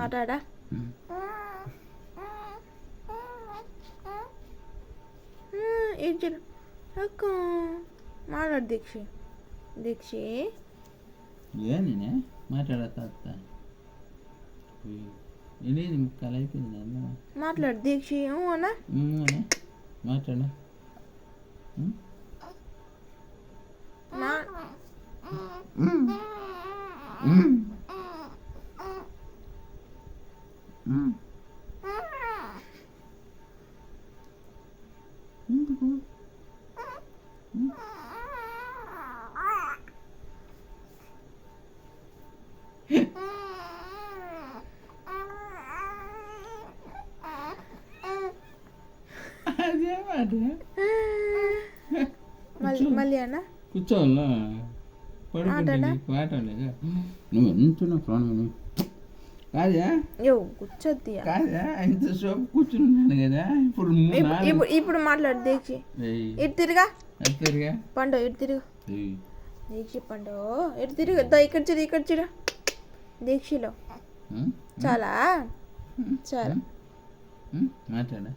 ఆటాడా ఏడ్చాడు అక్క మాట్లాడు దీక్షి దీక్షి ఏనే మాట్లాడతా ఎనిమిది ముక్కలు అయిపోయింది అన్న మాట్లాడు దీక్షి అన్నా మాట్లాడ ఎందుకు అదే మాట మళ్ళీ అన్న కూర్చోవాలా పడుకుంటే పాటలేదా నువ్వు ఎంతున్నా ప్రాణం కాదా కూర్చోద్ది కాదా ఇంతసేపు కూర్చున్నాను కదా ఇప్పుడు మాట్లాడు దీక్షి ఇటు తిరుగా తిరిగా పండు ఇటు తిరుగు దీక్షి పండు ఇటు తిరుగు ఇక్కడ చూడు ఇక్కడ చూడు దీక్షిలో చాలా చాలా మాట్లాడా